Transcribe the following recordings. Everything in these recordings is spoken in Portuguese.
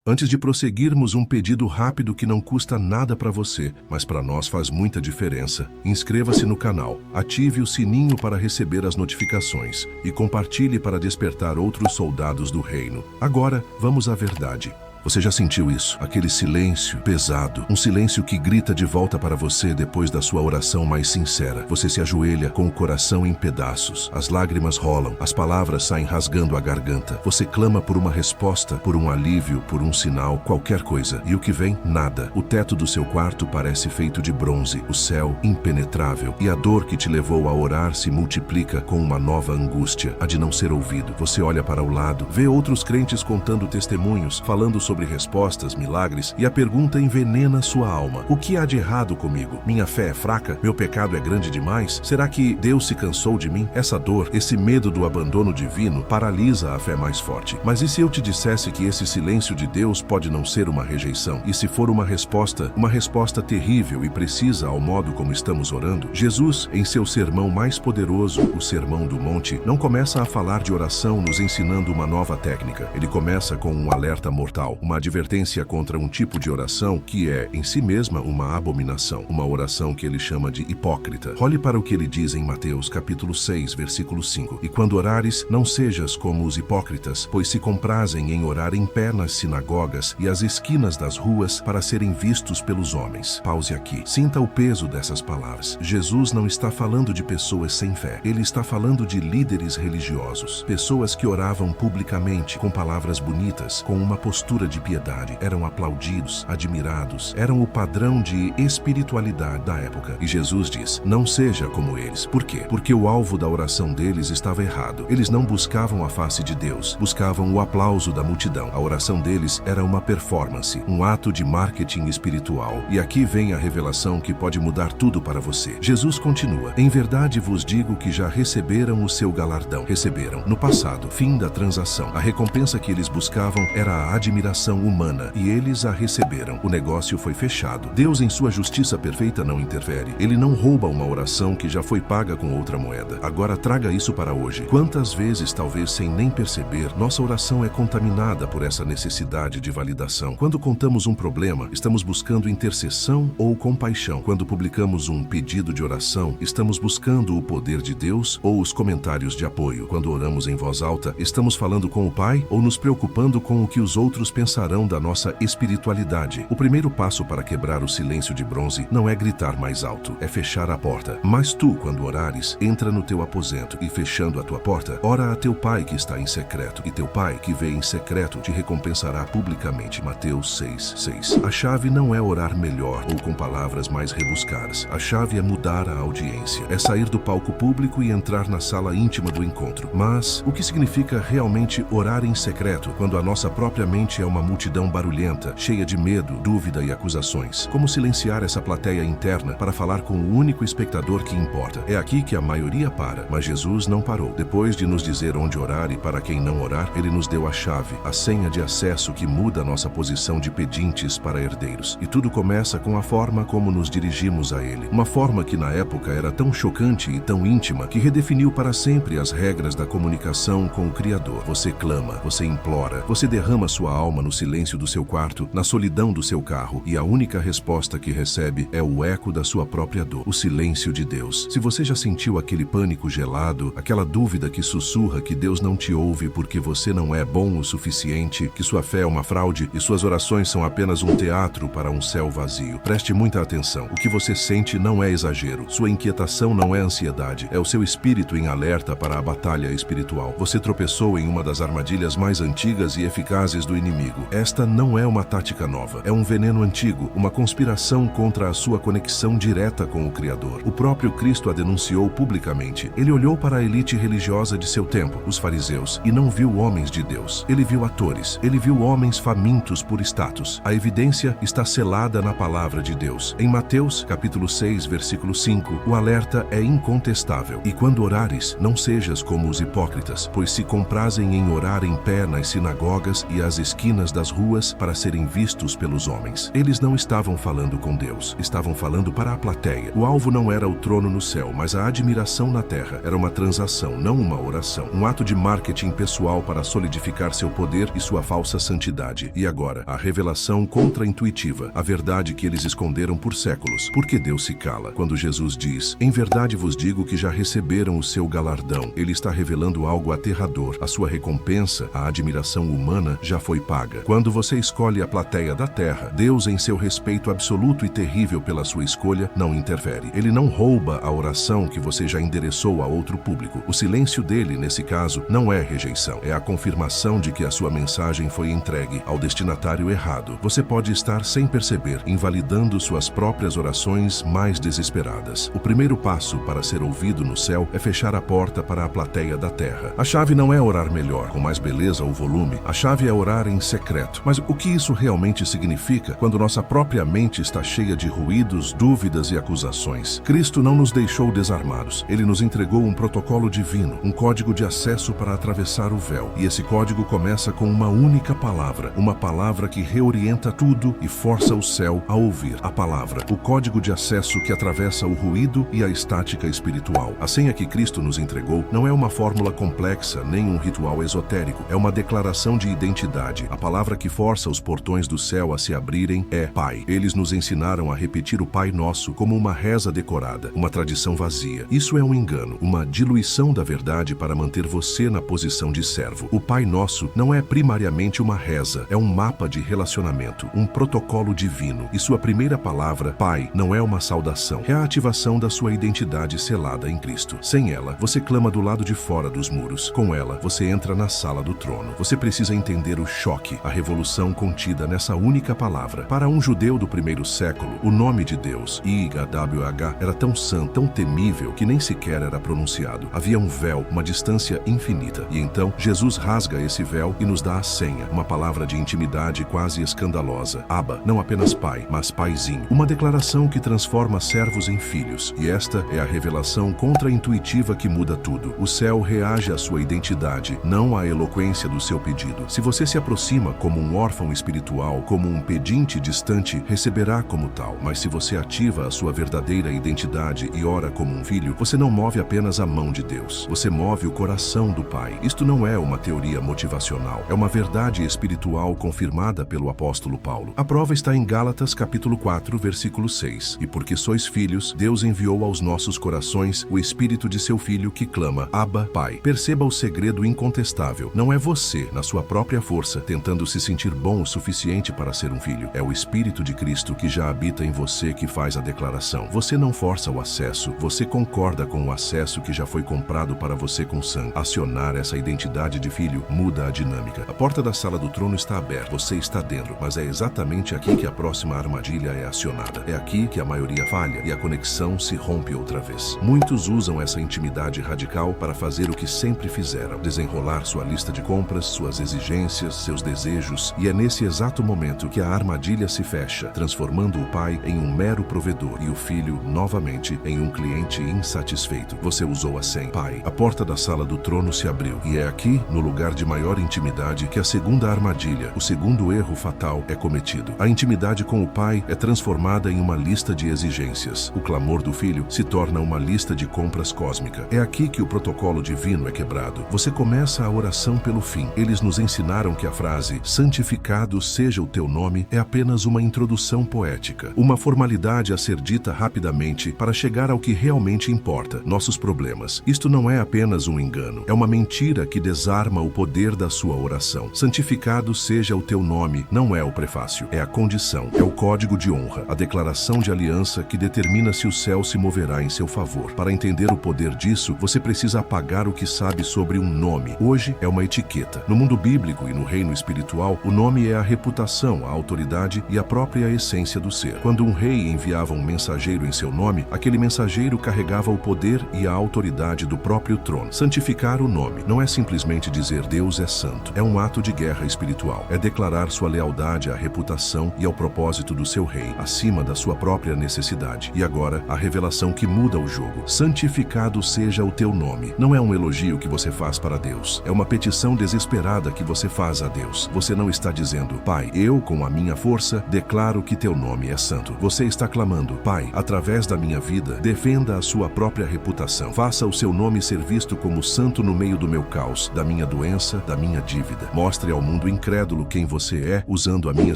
Antes de prosseguirmos, um pedido rápido que não custa nada para você, mas para nós faz muita diferença. Inscreva-se no canal, ative o sininho para receber as notificações e compartilhe para despertar outros soldados do reino. Agora, vamos à verdade. Você já sentiu isso? Aquele silêncio pesado, um silêncio que grita de volta para você depois da sua oração mais sincera. Você se ajoelha com o coração em pedaços, as lágrimas rolam, as palavras saem rasgando a garganta. Você clama por uma resposta, por um alívio, por um sinal, qualquer coisa. E o que vem? Nada. O teto do seu quarto parece feito de bronze, o céu impenetrável. E a dor que te levou a orar se multiplica com uma nova angústia, a de não ser ouvido. Você olha para o lado, vê outros crentes contando testemunhos, falando sobre respostas, milagres, e a pergunta envenena sua alma. O que há de errado comigo? Minha fé é fraca? Meu pecado é grande demais? Será que Deus se cansou de mim? Essa dor, esse medo do abandono divino, paralisa a fé mais forte. Mas e se eu te dissesse que esse silêncio de Deus pode não ser uma rejeição? E se for uma resposta terrível e precisa ao modo como estamos orando? Jesus, em seu sermão mais poderoso, o Sermão do Monte, não começa a falar de oração nos ensinando uma nova técnica. Ele começa com um alerta mortal, uma advertência contra um tipo de oração que é, em si mesma, uma abominação. Uma oração que ele chama de hipócrita. Olhe para o que ele diz em Mateus, capítulo 6, versículo 5. E quando orares, não sejas como os hipócritas, pois se comprazem em orar em pé nas sinagogas e às esquinas das ruas para serem vistos pelos homens. Pause aqui. Sinta o peso dessas palavras. Jesus não está falando de pessoas sem fé. Ele está falando de líderes religiosos. Pessoas que oravam publicamente, com palavras bonitas, com uma postura de piedade, eram aplaudidos, admirados, eram o padrão de espiritualidade da época. E Jesus diz, não seja como eles. Por quê? Porque o alvo da oração deles estava errado. Eles não buscavam a face de Deus, buscavam o aplauso da multidão. A oração deles era uma performance, um ato de marketing espiritual. E aqui vem a revelação que pode mudar tudo para você. Jesus continua, em verdade vos digo que já receberam o seu galardão. Receberam, no passado, fim da transação. A recompensa que eles buscavam era a admiração humana, e eles a receberam. O negócio foi fechado. Deus, em sua justiça perfeita, não interfere. Ele não rouba uma oração que já foi paga com outra moeda. Agora traga isso para hoje. Quantas vezes, talvez sem nem perceber, nossa oração é contaminada por essa necessidade de validação? Quando contamos um problema, estamos buscando intercessão ou compaixão? Quando publicamos um pedido de oração, estamos buscando o poder de Deus ou os comentários de apoio? Quando oramos em voz alta, estamos falando com o Pai ou nos preocupando com o que os outros pensarão da nossa espiritualidade? O primeiro passo para quebrar o silêncio de bronze não é gritar mais alto, é fechar a porta. Mas tu, quando orares, entra no teu aposento e, fechando a tua porta, ora a teu Pai que está em secreto, e teu Pai que vê em secreto te recompensará publicamente. Mateus 6:6. A chave não é orar melhor ou com palavras mais rebuscadas. A chave é mudar a audiência, é sair do palco público e entrar na sala íntima do encontro. Mas o que significa realmente orar em secreto quando a nossa própria mente é uma multidão barulhenta, cheia de medo, dúvida e acusações? Como silenciar essa plateia interna para falar com o único espectador que importa? É aqui que a maioria para, mas Jesus não parou. Depois de nos dizer onde orar e para quem não orar, ele nos deu a chave, a senha de acesso que muda a nossa posição de pedintes para herdeiros. E tudo começa com a forma como nos dirigimos a ele. Uma forma que na época era tão chocante e tão íntima que redefiniu para sempre as regras da comunicação com o Criador. Você clama, você implora, você derrama sua alma no silêncio do seu quarto, na solidão do seu carro, e a única resposta que recebe é o eco da sua própria dor, o silêncio de Deus. Se você já sentiu aquele pânico gelado, aquela dúvida que sussurra que Deus não te ouve porque você não é bom o suficiente, que sua fé é uma fraude e suas orações são apenas um teatro para um céu vazio, preste muita atenção. O que você sente não é exagero, sua inquietação não é ansiedade, é o seu espírito em alerta para a batalha espiritual. Você tropeçou em uma das armadilhas mais antigas e eficazes do inimigo. Esta não é uma tática nova, é um veneno antigo, uma conspiração contra a sua conexão direta com o Criador. O próprio Cristo a denunciou publicamente. Ele olhou para a elite religiosa de seu tempo, os fariseus, e não viu homens de Deus. Ele viu atores, ele viu homens famintos por status. A evidência está selada na palavra de Deus. Em Mateus, capítulo 6, versículo 5, o alerta é incontestável. E quando orares, não sejas como os hipócritas, pois se comprazem em orar em pé nas sinagogas e às esquinas esquinas das ruas para serem vistos pelos homens. Eles não estavam falando com Deus, estavam falando para a plateia. O alvo não era o trono no céu, mas a admiração na terra. Era uma transação, não uma oração. Um ato de marketing pessoal para solidificar seu poder e sua falsa santidade. E agora, a revelação contra-intuitiva, a verdade que eles esconderam por séculos. Por que Deus se cala? Quando Jesus diz, em verdade vos digo que já receberam o seu galardão. Ele está revelando algo aterrador. A sua recompensa, a admiração humana, já foi paga. Quando você escolhe a plateia da terra, Deus, em seu respeito absoluto e terrível pela sua escolha, não interfere. Ele não rouba a oração que você já endereçou a outro público. O silêncio dele, nesse caso, não é rejeição. É a confirmação de que a sua mensagem foi entregue ao destinatário errado. Você pode estar, sem perceber, invalidando suas próprias orações mais desesperadas. O primeiro passo para ser ouvido no céu é fechar a porta para a plateia da terra. A chave não é orar melhor, com mais beleza ou volume. A chave é orar em secreto. Mas o que isso realmente significa quando nossa própria mente está cheia de ruídos, dúvidas e acusações? Cristo não nos deixou desarmados. Ele nos entregou um protocolo divino, um código de acesso para atravessar o véu. E esse código começa com uma única palavra, uma palavra que reorienta tudo e força o céu a ouvir. A palavra, o código de acesso que atravessa o ruído e a estática espiritual. A senha que Cristo nos entregou não é uma fórmula complexa nem um ritual esotérico. É uma declaração de identidade. A palavra que força os portões do céu a se abrirem é Pai. Eles nos ensinaram a repetir o Pai Nosso como uma reza decorada, uma tradição vazia. Isso é um engano, uma diluição da verdade para manter você na posição de servo. O Pai Nosso não é primariamente uma reza, é um mapa de relacionamento, um protocolo divino. E sua primeira palavra, Pai, não é uma saudação, é a ativação da sua identidade selada em Cristo. Sem ela, você clama do lado de fora dos muros. Com ela, você entra na sala do trono. Você precisa entender o choque, a revolução contida nessa única palavra. Para um judeu do primeiro século, o nome de Deus, YHWH, era tão santo, tão temível, que nem sequer era pronunciado. Havia um véu, uma distância infinita. E então, Jesus rasga esse véu e nos dá a senha, uma palavra de intimidade quase escandalosa. Abba, não apenas pai, mas paizinho. Uma declaração que transforma servos em filhos. E esta é a revelação contra-intuitiva que muda tudo. O céu reage à sua identidade, não à eloquência do seu pedido. Se você se aproxima como um órfão espiritual, como um pedinte distante, receberá como tal. Mas se você ativa a sua verdadeira identidade e ora como um filho, você não move apenas a mão de Deus. Você move o coração do Pai. Isto não é uma teoria motivacional. É uma verdade espiritual confirmada pelo apóstolo Paulo. A prova está em Gálatas capítulo 4, versículo 6. E porque sois filhos, Deus enviou aos nossos corações o Espírito de seu Filho que clama, Abba, Pai. Perceba o segredo incontestável. Não é você, na sua própria força, tentando se sentir bom o suficiente para ser um filho. É o Espírito de Cristo que já habita em você que faz a declaração. Você não força o acesso, você concorda com o acesso que já foi comprado para você com sangue. Acionar essa identidade de filho muda a dinâmica. A porta da sala do trono está aberta, você está dentro, mas é exatamente aqui que a próxima armadilha é acionada. É aqui que a maioria falha e a conexão se rompe outra vez. Muitos usam essa intimidade radical para fazer o que sempre fizeram, desenrolar sua lista de compras, suas exigências, seus desejos, e é nesse exato momento que a armadilha se fecha, transformando o pai em um mero provedor e o filho, novamente, em um cliente insatisfeito. Você usou a senha, Pai. A porta da sala do trono se abriu, e é aqui, no lugar de maior intimidade, que a segunda armadilha, o segundo erro fatal, é cometido. A intimidade com o pai é transformada em uma lista de exigências. O clamor do filho se torna uma lista de compras cósmica. É aqui que o protocolo divino é quebrado. Você começa a oração pelo fim. Eles nos ensinaram que a frase santificado seja o teu nome é apenas uma introdução poética, uma formalidade a ser dita rapidamente para chegar ao que realmente importa, nossos problemas. Isto não é apenas um engano, é uma mentira que desarma o poder da sua oração. Santificado seja o teu nome não é o prefácio, é a condição, é o código de honra, a declaração de aliança que determina se o céu se moverá em seu favor. Para entender o poder disso, você precisa apagar o que sabe sobre um nome. Hoje é uma etiqueta. No mundo bíblico e no reino espiritual, o nome é a reputação, a autoridade e a própria essência do ser. Quando um rei enviava um mensageiro em seu nome, aquele mensageiro carregava o poder e a autoridade do próprio trono. Santificar o nome não é simplesmente dizer Deus é santo. É um ato de guerra espiritual. É declarar sua lealdade à reputação e ao propósito do seu rei, acima da sua própria necessidade. E agora, a revelação que muda o jogo. Santificado seja o teu nome. Não é um elogio que você faz para Deus. É uma petição desesperada que você faz a Deus. Você não está dizendo: Pai, eu, com a minha força, declaro que teu nome é santo. Você está clamando: Pai, através da minha vida, defenda a sua própria reputação. Faça o seu nome ser visto como santo no meio do meu caos, da minha doença, da minha dívida. Mostre ao mundo incrédulo quem você é, usando a minha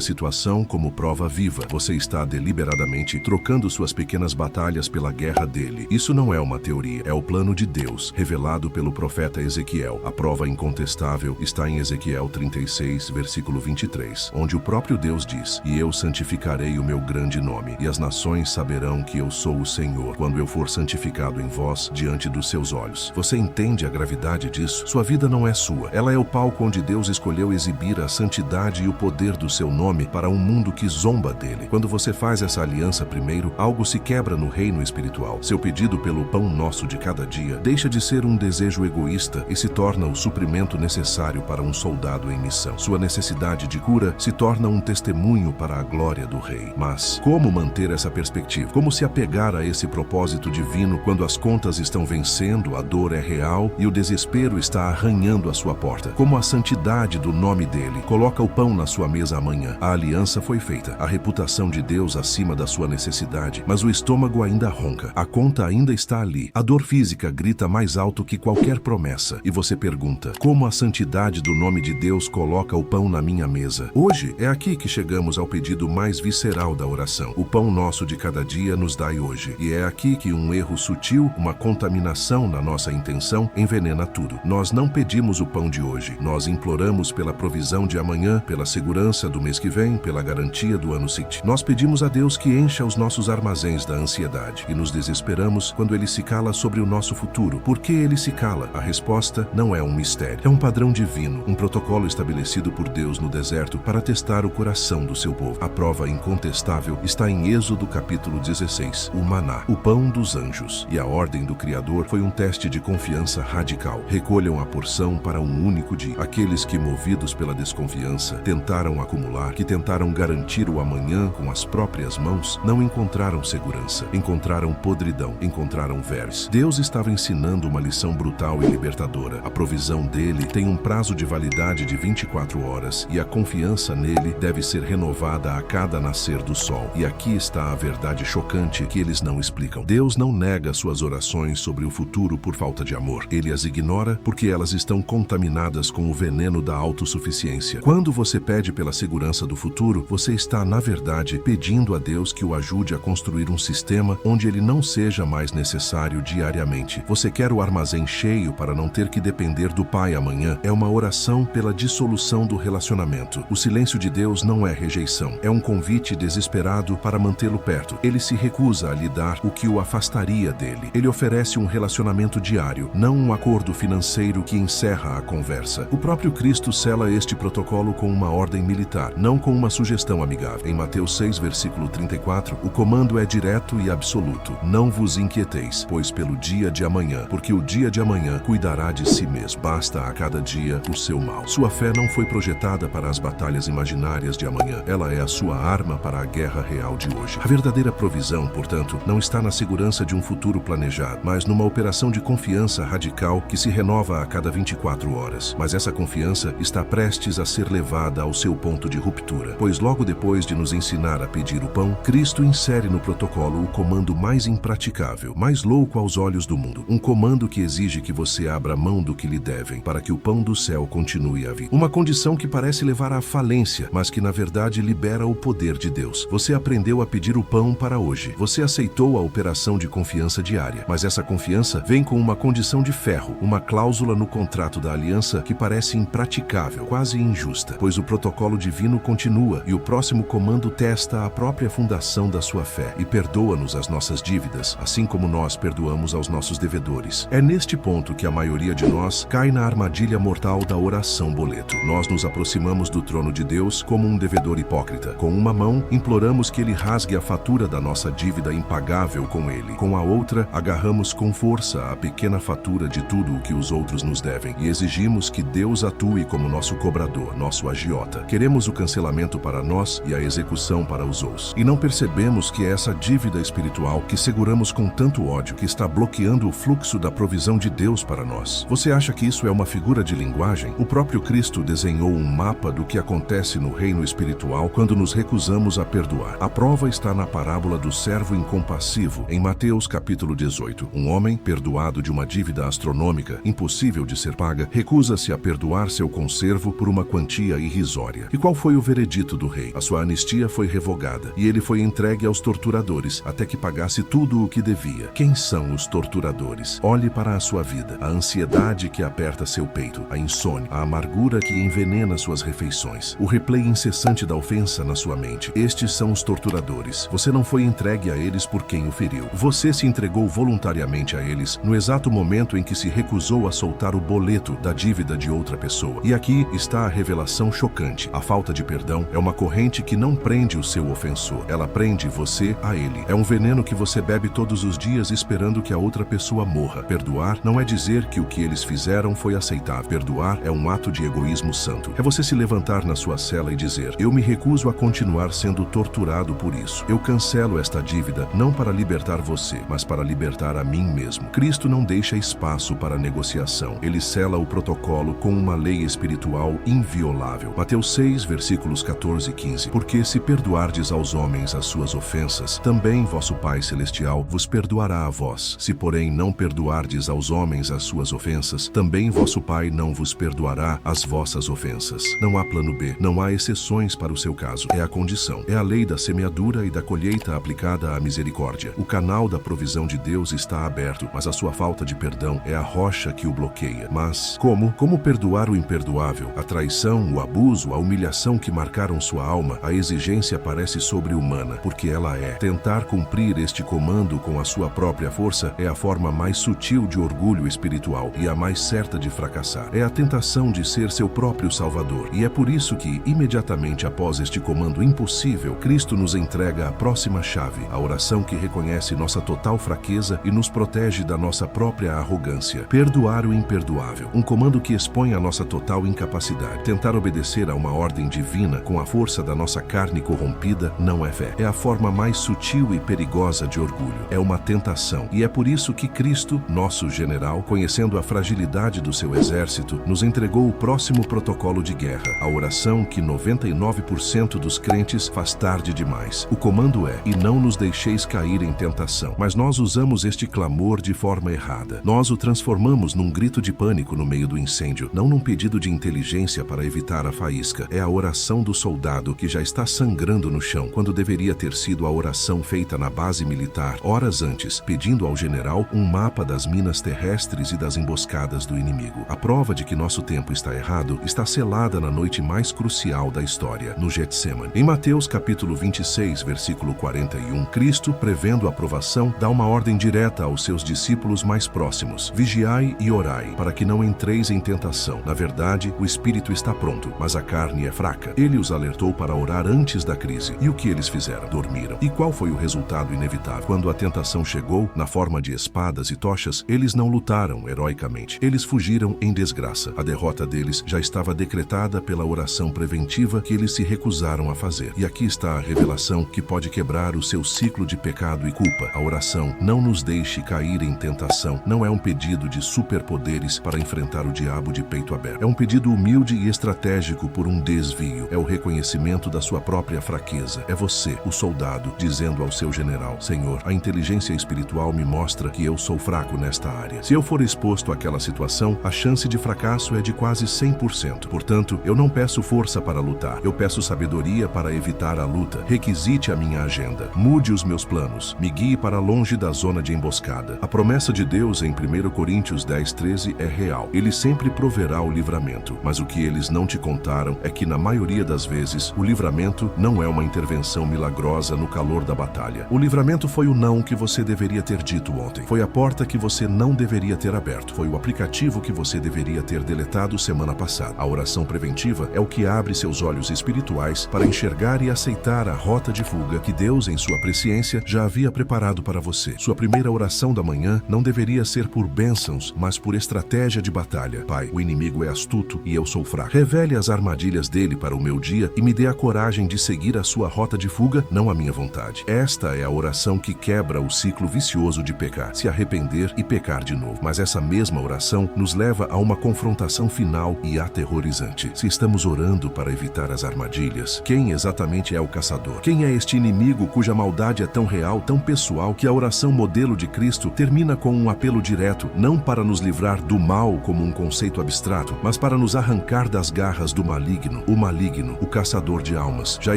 situação como prova viva. Você está deliberadamente trocando suas pequenas batalhas pela guerra dele. Isso não é uma teoria, é o plano de Deus, revelado pelo profeta Ezequiel. A prova incontestável está em Ezequiel 36, versículo 23, onde o próprio Deus diz: E eu santificarei o meu grande nome, e as nações saberão que eu sou o Senhor, quando eu for santificado em vós diante dos seus olhos. Você entende a gravidade disso? Sua vida não é sua. Ela é o palco onde Deus escolheu exibir a santidade e o poder do seu nome para um mundo que zomba dele. Quando você faz essa aliança primeiro, algo se quebra no reino espiritual. Seu pedido pelo pão nosso de cada dia deixa de ser um desejo egoísta e se torna o suprimento necessário para um soldado em missão. Sua necessidade de cura se torna um testemunho para a glória do Rei. Mas como manter essa perspectiva? Como se apegar a esse propósito divino quando as contas estão vencendo, a dor é real e o desespero está arranhando a sua porta? Como a santidade do nome dele coloca o pão na sua mesa amanhã? A aliança foi feita, a reputação de Deus acima da sua necessidade, mas o estômago ainda ronca, a conta ainda está ali. A dor física grita mais alto que qualquer promessa, e você pergunta: como a santidade do nome de Deus coloca o pão na minha mesa? Hoje é aqui que chegamos ao pedido mais visceral da oração. O pão nosso de cada dia nos dai hoje. E é aqui que um erro sutil, uma contaminação na nossa intenção, envenena tudo. Nós não pedimos o pão de hoje. Nós imploramos pela provisão de amanhã, pela segurança do mês que vem, pela garantia do ano seguinte. Nós pedimos a Deus que encha os nossos armazéns da ansiedade e nos desesperamos quando Ele se cala sobre o nosso futuro. Por que Ele se cala? A resposta não é um mistério. É um padrão divino, um protocolo estabelecido por Deus no deserto para testar o coração do seu povo. A prova incontestável está em Êxodo capítulo 16, o maná, o pão dos anjos. E a ordem do Criador foi um teste de confiança radical. Recolham a porção para um único dia. Aqueles que, movidos pela desconfiança, tentaram acumular, que tentaram garantir o amanhã com as próprias mãos, não encontraram segurança, encontraram podridão, encontraram vermes. Deus estava ensinando uma lição brutal e libertadora. A provisão dele tem um prazo de validade de 24 horas e a confiança nele deve ser renovada a cada nascer do sol. E aqui está a verdade chocante que eles não explicam. Deus não nega suas orações sobre o futuro por falta de amor. Ele as ignora porque elas estão contaminadas com o veneno da autossuficiência. Quando você pede pela segurança do futuro, você está, na verdade, pedindo a Deus que o ajude a construir um sistema onde ele não seja mais necessário diariamente. Você quer o armazém cheio para não ter que depender do Pai amanhã. É uma oração pela dissolução do relacionamento. O silêncio de Deus não é rejeição. É um convite desesperado para mantê-lo perto. Ele se recusa a lhe dar o que o afastaria dele. Ele oferece um relacionamento diário, não um acordo financeiro que encerra a conversa. O próprio Cristo sela este protocolo com uma ordem militar, não com uma sugestão amigável. Em Mateus 6, versículo 34, o comando é direto e absoluto. Não vos inquieteis, pois pelo dia de amanhã, porque o dia de amanhã cuidará de si mesmo. Basta a cada dia o seu mal. Sua fé não foi projetada para as batalhas imaginárias de amanhã. Ela é a sua arma para a guerra real de hoje. A verdadeira provisão, portanto, não está na segurança de um futuro planejado, mas numa operação de confiança radical que se renova a cada 24 horas. Mas essa confiança está prestes a ser levada ao seu ponto de ruptura, pois logo depois de nos ensinar a pedir o pão, Cristo insere no protocolo o comando mais impraticável, mais louco aos olhos do mundo. Um comando que exige que você abra mão do que lhe devem, para que o pão do céu continue a vir. Uma condição que parece levar à falência, mas que na verdade libera o poder de Deus. Você aprendeu a pedir o pão para hoje. Você aceitou a operação de confiança diária, mas essa confiança vem com uma condição de ferro, uma cláusula no contrato da aliança que parece impraticável, quase injusta, pois o protocolo divino continua e o próximo comando testa a própria fundação da sua fé e perdoa-nos as nossas dívidas, assim como nós perdoamos aos nossos devedores. É neste ponto que a maioria de nós cai na armadilha mortal da oração boleto. Nós nos aproximamos do trono de Deus como um devedor hipócrita. Com uma mão, imploramos que Ele rasgue a fatura da nossa dívida impagável com Ele. Com a outra, agarramos com força a pequena fatura de tudo o que os outros nos devem e exigimos que Deus atue como nosso cobrador, nosso agiota. Queremos o cancelamento para nós e a execução para os outros. E não percebemos que é essa dívida espiritual que seguramos com tanto ódio que está bloqueando o fluxo da provisão de Deus para nós. Você acha que isso é uma figura de linguagem? O próprio Cristo desenhou desenhou um mapa do que acontece no reino espiritual quando nos recusamos a perdoar. A prova está na parábola do servo incompassivo, em Mateus capítulo 18. Um homem, perdoado de uma dívida astronômica, impossível de ser paga, recusa-se a perdoar seu conservo por uma quantia irrisória. E qual foi o veredito do rei? A sua anistia foi revogada e ele foi entregue aos torturadores até que pagasse tudo o que devia. Quem são os torturadores? Olhe para a sua vida, a ansiedade que aperta seu peito, a insônia, a amargura que envenena suas refeições, o replay incessante da ofensa na sua mente. Estes são os torturadores. Você não foi entregue a eles por quem o feriu. Você se entregou voluntariamente a eles no exato momento em que se recusou a soltar o boleto da dívida de outra pessoa. E aqui está a revelação chocante. A falta de perdão é uma corrente que não prende o seu ofensor. Ela prende você a ele. É um veneno que você bebe todos os dias esperando que a outra pessoa morra. Perdoar não é dizer que o que eles fizeram foi aceitável. Perdoar é um ato de egoísmo santo. É você se levantar na sua cela e dizer: eu me recuso a continuar sendo torturado por isso. Eu cancelo esta dívida não para libertar você, mas para libertar a mim mesmo. Cristo não deixa espaço para negociação. Ele sela o protocolo com uma lei espiritual inviolável. Mateus 6, versículos 14 e 15. Porque se perdoardes aos homens as suas ofensas, também vosso Pai Celestial vos perdoará a vós. Se, porém, não perdoardes aos homens as suas ofensas, também vosso Pai não vos perdoará as vossas ofensas. Não há plano B, não há exceções para o seu caso. É a condição. É a lei da semeadura e da colheita aplicada à misericórdia. O canal da provisão de Deus está aberto, mas a sua falta de perdão é a rocha que o bloqueia. Mas como? Como perdoar o imperdoável? A traição, o abuso, a humilhação que marcaram sua alma, a exigência parece sobre-humana, porque ela é. Tentar cumprir este comando com a sua própria força é a forma mais sutil de orgulho espiritual e a mais certa de fracassar. É a tentação de ser seu próprio Salvador. E é por isso que, imediatamente após este comando impossível, Cristo nos entrega a próxima chave, a oração que reconhece nossa total fraqueza e nos protege da nossa própria arrogância. Perdoar o imperdoável. Um comando que expõe a nossa total incapacidade. Tentar obedecer a uma ordem divina com a força da nossa carne corrompida não é fé. É a forma mais sutil e perigosa de orgulho. É uma tentação. E é por isso que Cristo, nosso general, conhecendo a fragilidade do seu exército, nos entregou o próximo protocolo de guerra, a oração que 99% dos crentes faz tarde demais. O comando é: e não nos deixeis cair em tentação. Mas nós usamos este clamor de forma errada. Nós o transformamos num grito de pânico no meio do incêndio, não num pedido de inteligência para evitar a faísca. É a oração do soldado que já está sangrando no chão, quando deveria ter sido a oração feita na base militar, horas antes, pedindo ao general um mapa das minas terrestres e das emboscadas do inimigo. A prova de que nosso tempo está errado está selada na noite mais crucial da história, no Getsemane. Em Mateus capítulo 26, versículo 41, Cristo, prevendo a provação, dá uma ordem direta aos seus discípulos mais próximos: vigiai e orai, para que não entreis em tentação. Na verdade, o espírito está pronto, mas a carne é fraca. Ele os alertou para orar antes da crise. E o que eles fizeram? Dormiram. E qual foi o resultado inevitável? Quando a tentação chegou, na forma de espadas e tochas, eles não lutaram heroicamente. Eles fugiram em desgraça. A derrota deles já estava decretada pela oração preventiva que eles se recusaram a fazer. E aqui está a revelação que pode quebrar o seu ciclo de pecado e culpa. A oração: não nos deixe cair em tentação, não é um pedido de superpoderes para enfrentar o diabo de peito aberto. É um pedido humilde e estratégico por um desvio. É o reconhecimento da sua própria fraqueza. É você, o soldado, dizendo ao seu general: Senhor, a inteligência espiritual me mostra que eu sou fraco nesta área. Se eu for exposto àquela situação, a chance de fracasso é de quase 100%. Portanto, eu não peço força para lutar. Eu peço sabedoria para evitar a luta. Requisite a minha agenda. Mude os meus planos. Me guie para longe da zona de emboscada. A promessa de Deus em 1 Coríntios 10:13 é real. Ele sempre proverá o livramento. Mas o que eles não te contaram é que, na maioria das vezes, o livramento não é uma intervenção milagrosa no calor da batalha. O livramento foi o não que você deveria ter dito ontem. Foi a porta que você não deveria ter aberto. Foi o aplicativo que você deveria ter deletado semana passada. A oração preventiva é o que abre seus olhos espirituais para enxergar e aceitar a rota de fuga que Deus, em sua presciência, já havia preparado para você. Sua primeira oração da manhã não deveria ser por bênçãos, mas por estratégia de batalha. Pai, o inimigo é astuto e eu sou fraco. Revele as armadilhas dele para o meu dia e me dê a coragem de seguir a sua rota de fuga, não a minha vontade. Esta é a oração que quebra o ciclo vicioso de pecar, se arrepender e pecar de novo. Mas essa mesma oração nos leva a uma confrontação final e aterrorizante. eletrizante. Se estamos orando para evitar as armadilhas, quem exatamente é o caçador? Quem é este inimigo cuja maldade é tão real, tão pessoal, que a oração modelo de Cristo termina com um apelo direto, não para nos livrar do mal como um conceito abstrato, mas para nos arrancar das garras do maligno. O maligno, o caçador de almas. Já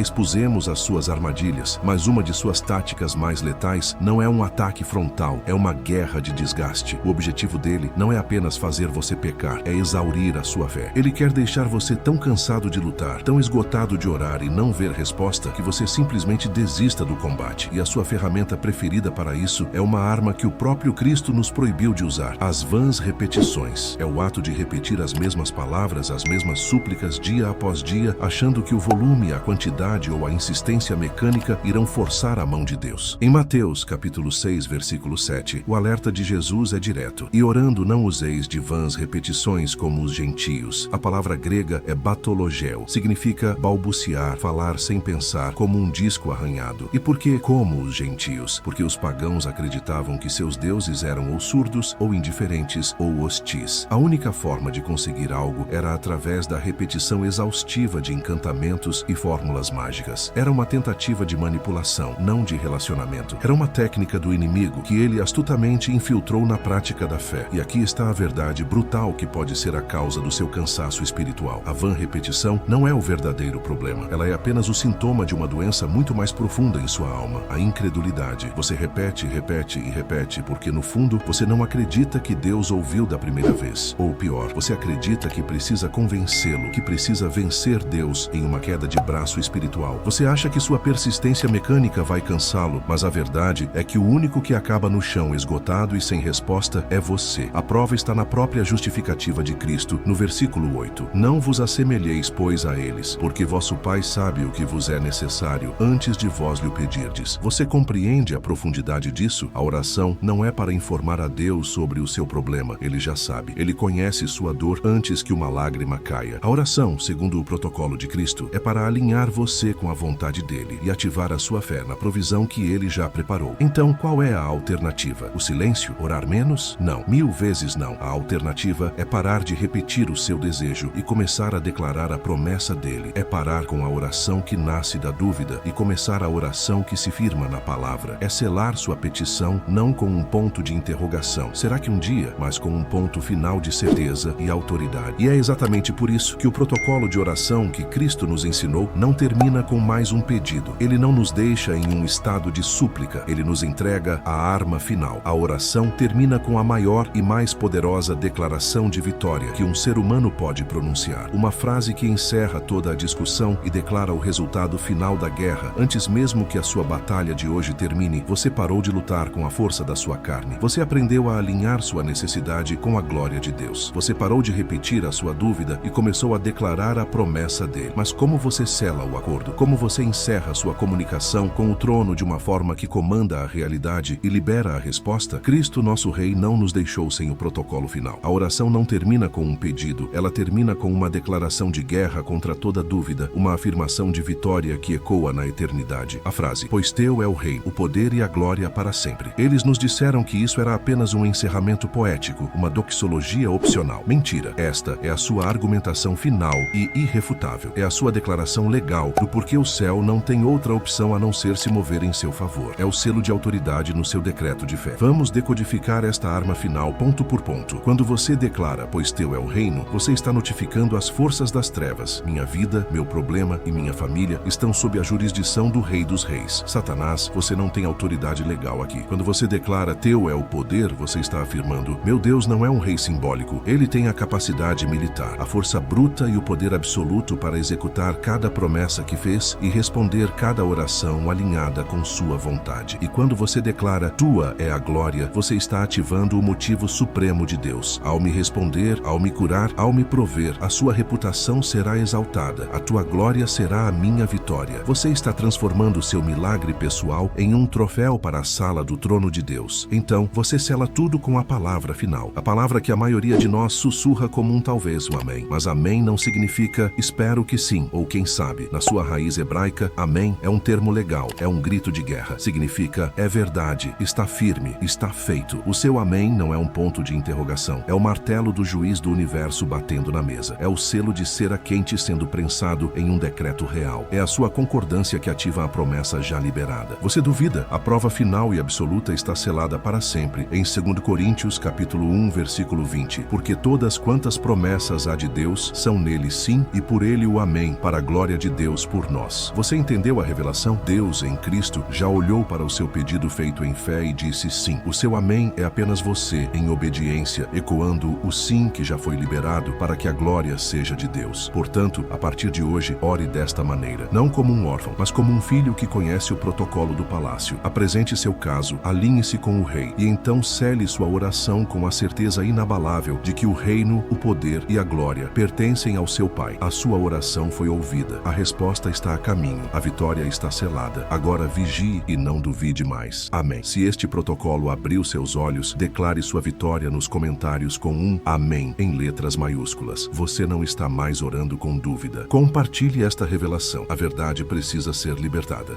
expusemos as suas armadilhas, mas uma de suas táticas mais letais não é um ataque frontal, é uma guerra de desgaste. O objetivo dele não é apenas fazer você pecar, é exaurir a sua fé. Ele quer deixar você tão cansado de lutar, tão esgotado de orar e não ver resposta, que você simplesmente desista do combate. E a sua ferramenta preferida para isso é uma arma que o próprio Cristo nos proibiu de usar: as vãs repetições. É o ato de repetir as mesmas palavras, as mesmas súplicas dia após dia, achando que o volume, a quantidade ou a insistência mecânica irão forçar a mão de Deus. Em Mateus, capítulo 6, versículo 7, o alerta de Jesus é direto: e orando não useis de vãs repetições como os gentios. A palavra grega é batologeo, significa balbuciar, falar sem pensar, como um disco arranhado. E por que como os gentios? Porque os pagãos acreditavam que seus deuses eram ou surdos, ou indiferentes, ou hostis. A única forma de conseguir algo era através da repetição exaustiva de encantamentos e fórmulas mágicas. Era uma tentativa de manipulação, não de relacionamento. Era uma técnica do inimigo que ele astutamente infiltrou na prática da fé. E aqui está a verdade brutal que pode ser a causa do seu cansaço espiritual. A vã repetição não é o verdadeiro problema. Ela é apenas o sintoma de uma doença muito mais profunda em sua alma: a incredulidade. Você repete, repete e repete porque no fundo você não acredita que Deus ouviu da primeira vez. Ou pior, você acredita que precisa convencê-lo, que precisa vencer Deus em uma queda de braço espiritual. Você acha que sua persistência mecânica vai cansá-lo, mas a verdade é que o único que acaba no chão esgotado e sem resposta é você. A prova está na própria justificativa de Cristo, no versículo 8. Não vos assemelheis, pois, a eles, porque vosso Pai sabe o que vos é necessário antes de vós lhe pedirdes. Você compreende a profundidade disso? A oração não é para informar a Deus sobre o seu problema. Ele já sabe. Ele conhece sua dor antes que uma lágrima caia. A oração, segundo o protocolo de Cristo, é para alinhar você com a vontade dele e ativar a sua fé na provisão que ele já preparou. Então, qual é a alternativa? O silêncio? Orar menos? Não. 1000 vezes não. A alternativa é parar de repetir o seu desejo e começar a declarar a promessa dele. É parar com a oração que nasce da dúvida e começar a oração que se firma na palavra. É selar sua petição não com um ponto de interrogação, será que um dia, mas com um ponto final de certeza e autoridade. E é exatamente por isso que o protocolo de oração que Cristo nos ensinou não termina com mais um pedido. Ele não nos deixa em um estado de súplica, ele nos entrega a arma final. A oração termina com a maior e mais poderosa declaração de vitória que um ser humano pode pronunciar. Uma frase que encerra toda a discussão e declara o resultado final da guerra. Antes mesmo que a sua batalha de hoje termine, você parou de lutar com a força da sua carne. Você aprendeu a alinhar sua necessidade com a glória de Deus. Você parou de repetir a sua dúvida e começou a declarar a promessa dele. Mas como você sela o acordo? Como você encerra sua comunicação com o trono de uma forma que comanda a realidade e libera a resposta? Cristo, nosso Rei, não nos deixou sem o protocolo final. A oração não termina com um pedido, ela termina com uma declaração de guerra contra toda dúvida, uma afirmação de vitória que ecoa na eternidade. A frase: pois teu é o reino, o poder e a glória para sempre. Eles nos disseram que isso era apenas um encerramento poético, uma doxologia opcional. Mentira. Esta é a sua argumentação final e irrefutável. É a sua declaração legal do porquê o céu não tem outra opção a não ser se mover em seu favor. É o selo de autoridade no seu decreto de fé. Vamos decodificar esta arma final ponto por ponto. Quando você declara, pois teu é o reino, você está notificando as forças das trevas. Minha vida, meu problema e minha família estão sob a jurisdição do Rei dos Reis. Satanás, você não tem autoridade legal aqui. Quando você declara, teu é o poder, você está afirmando, meu Deus não é um rei simbólico. Ele tem a capacidade militar, a força bruta e o poder absoluto para executar cada promessa que fez e responder cada oração alinhada com sua vontade. E quando você declara, tua é a glória, você está ativando o motivo supremo de Deus. Ao me responder, ao me curar, ao me prover, a sua reputação será exaltada, a tua glória será a minha vitória. Você está transformando seu milagre pessoal em um troféu para a sala do trono de Deus. Então, você sela tudo com a palavra final. A palavra que a maioria de nós sussurra como um talvez o amém. Mas amém não significa espero que sim, ou quem sabe. Na sua raiz hebraica, amém é um termo legal, é um grito de guerra. Significa é verdade, está firme, está feito. O seu amém não é um ponto de interrogação, é o martelo do juiz do universo batendo na mesa. certeza. É o selo de cera quente sendo prensado em um decreto real. É a sua concordância que ativa a promessa já liberada. Você duvida? A prova final e absoluta está selada para sempre em 2 Coríntios capítulo 1, versículo 20. Porque todas quantas promessas há de Deus são nele sim e por ele o amém, para a glória de Deus por nós. Você entendeu a revelação? Deus, em Cristo, já olhou para o seu pedido feito em fé e disse sim. O seu amém é apenas você, em obediência, ecoando o sim que já foi liberado para que a glória seja de Deus. Portanto, a partir de hoje, ore desta maneira, não como um órfão, mas como um filho que conhece o protocolo do palácio. Apresente seu caso, alinhe-se com o rei e então cele sua oração com a certeza inabalável de que o reino, o poder e a glória pertencem ao seu Pai. A sua oração foi ouvida, a resposta está a caminho, a vitória está selada. Agora vigie e não duvide mais. Amém. Se este protocolo abriu seus olhos, declare sua vitória nos comentários com um amém em letras maiúsculas. Você não está mais orando com dúvida. Compartilhe esta revelação. A verdade precisa ser libertada.